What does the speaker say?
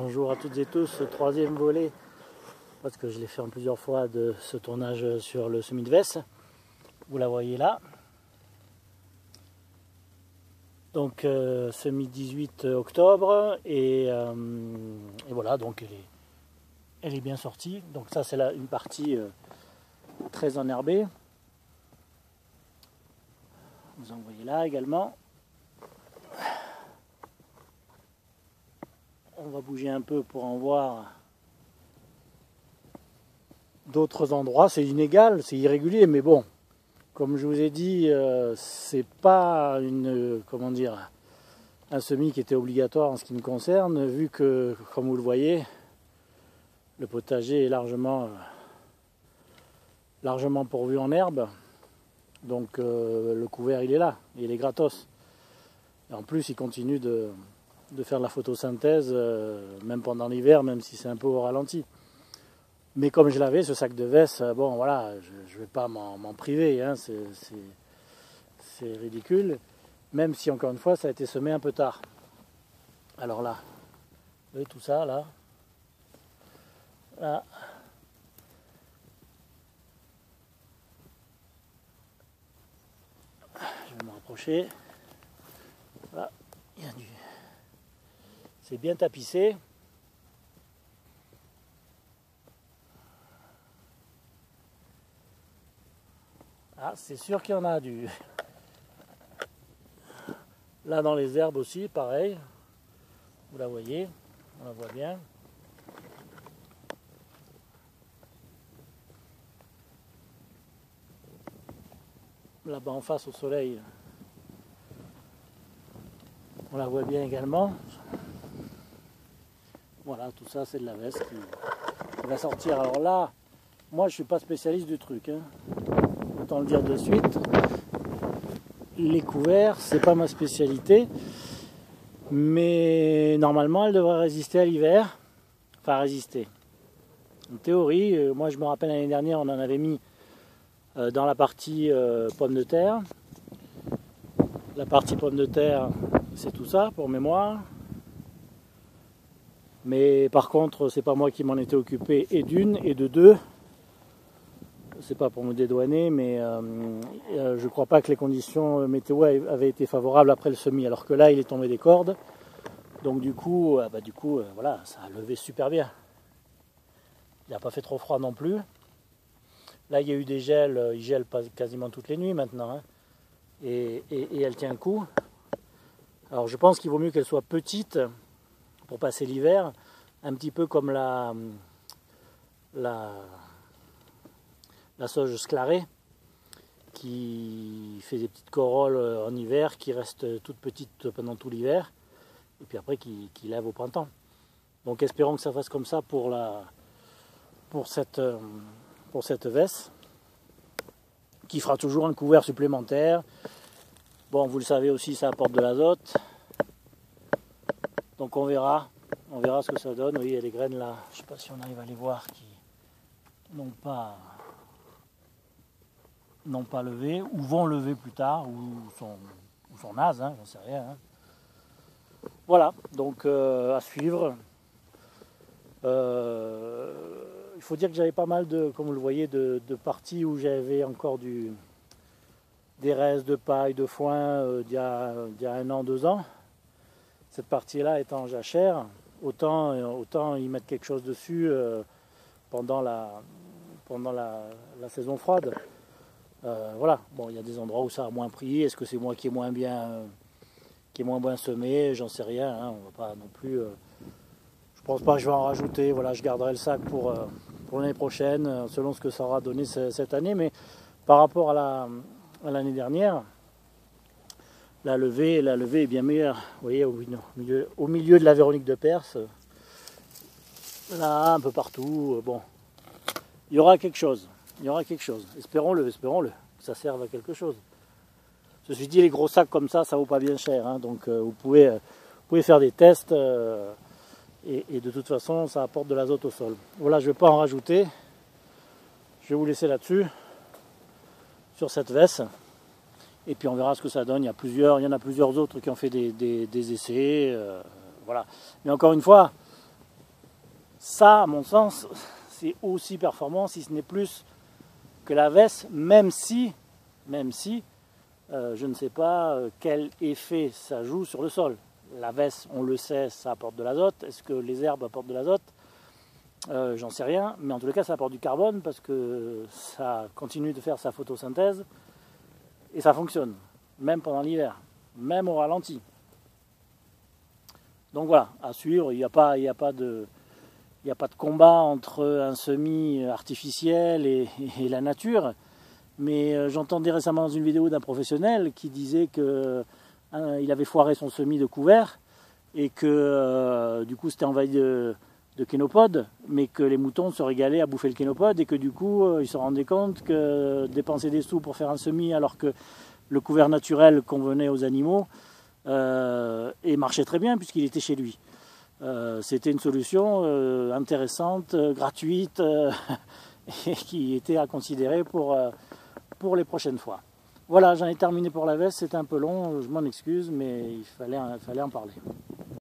Bonjour à toutes et tous, ce troisième volet, parce que je l'ai fait en plusieurs fois, de ce tournage sur le semis de Vesse. Vous la voyez là. Donc semis 18 octobre et voilà, donc elle est bien sortie. Donc ça c'est une partie très enherbée. Vous en voyez là également. On va bouger un peu pour en voir d'autres endroits. C'est inégal, c'est irrégulier, mais bon, comme je vous ai dit, c'est pas un semis qui était obligatoire en ce qui me concerne, vu que, comme vous le voyez, le potager est largement pourvu en herbe. Donc le couvert il est là, il est gratos. Et en plus il continue de faire de la photosynthèse, même pendant l'hiver, même si c'est un peu au ralenti. Mais comme je l'avais, ce sac de Vesse, bon voilà, je ne vais pas m'en priver, hein, c'est ridicule. Même si encore une fois ça a été semé un peu tard. Alors là, vous voyez tout ça là, là. Je vais me rapprocher. Voilà, il y a du... C'est bien tapissé. Ah, c'est sûr qu'il y en a du... Là dans les herbes aussi, pareil. Vous la voyez, on la voit bien. Là-bas en face au soleil, on la voit bien également. Voilà, tout ça c'est de la Vesse qui va sortir. Alors là, moi je suis pas spécialiste du truc, hein. Autant le dire de suite. Les couverts, c'est pas ma spécialité, mais normalement elle devrait résister à l'hiver. Enfin résister. En théorie, moi je me rappelle l'année dernière, on en avait mis dans la partie pommes de terre. La partie pommes de terre, c'est tout ça pour mémoire. Mais par contre, c'est pas moi qui m'en étais occupé, et d'une, et de deux. C'est pas pour me dédouaner, mais je crois pas que les conditions météo avaient été favorables après le semis, alors que là, il est tombé des cordes. Donc du coup, voilà, ça a levé super bien. Il n'a pas fait trop froid non plus. Là, il y a eu des gels, il gèle quasiment toutes les nuits maintenant, hein, et elle tient le coup. Alors je pense qu'il vaut mieux qu'elle soit petite pour passer l'hiver, un petit peu comme la sauge sclarée, qui fait des petites corolles en hiver, qui restent toutes petites pendant tout l'hiver, et puis après qui lève au printemps. Donc espérons que ça fasse comme ça pour cette Vesse, qui fera toujours un couvert supplémentaire. Bon, vous le savez aussi, ça apporte de l'azote. Donc on verra ce que ça donne. Oui, il y a les graines là, je ne sais pas si on arrive à les voir, qui n'ont pas levé, ou vont lever plus tard, ou sont nazes, hein, j'en sais rien. Hein. Voilà, donc à suivre. Il faut dire que j'avais pas mal comme vous le voyez, de parties où j'avais encore des restes de paille, de foin d'il y a 1 an, 2 ans. Cette partie-là étant en jachère, autant y mettre quelque chose dessus pendant la saison froide. Voilà, bon, il y a des endroits où ça a moins pris. Est-ce que c'est moi qui est moins bien semé? J'en sais rien. Hein, on va pas non plus. Je pense pas que je vais en rajouter. Voilà, je garderai le sac pour l'année prochaine, selon ce que ça aura donné cette année. Mais par rapport à l'année dernière, la levée est bien meilleure. Vous voyez, au milieu de la Véronique de Perse, là, un peu partout, bon, il y aura quelque chose. Espérons-le, que ça serve à quelque chose. Ceci dit, les gros sacs comme ça vaut pas bien cher. Hein, donc vous pouvez faire des tests et de toute façon, ça apporte de l'azote au sol. Voilà, je ne vais pas en rajouter. Je vais vous laisser là-dessus, sur cette Vesse. Et puis on verra ce que ça donne. Il y en a plusieurs autres qui ont fait des essais. Voilà. Mais encore une fois, Ça, à mon sens, c'est aussi performant, si ce n'est plus que la veste, même si je ne sais pas quel effet ça joue sur le sol. La veste, on le sait, ça apporte de l'azote. Est-ce que les herbes apportent de l'azote? J'en sais rien, mais en tout cas ça apporte du carbone parce que ça continue de faire sa photosynthèse et ça fonctionne, même pendant l'hiver, même au ralenti. Donc voilà, à suivre, il n'y a pas de combat entre un semis artificiel et la nature, mais j'entendais récemment dans une vidéo d'un professionnel qui disait qu'il avait foiré son semis de couvert et que du coup c'était envahi de kénopodes, mais que les moutons se régalaient à bouffer le kénopode et que du coup ils se rendaient compte que dépenser des sous pour faire un semis alors que le couvert naturel convenait aux animaux et marchait très bien puisqu'il était chez lui. C'était une solution intéressante, gratuite et qui était à considérer pour les prochaines fois. Voilà, j'en ai terminé pour la veste, c'était un peu long, je m'en excuse, mais il fallait en parler.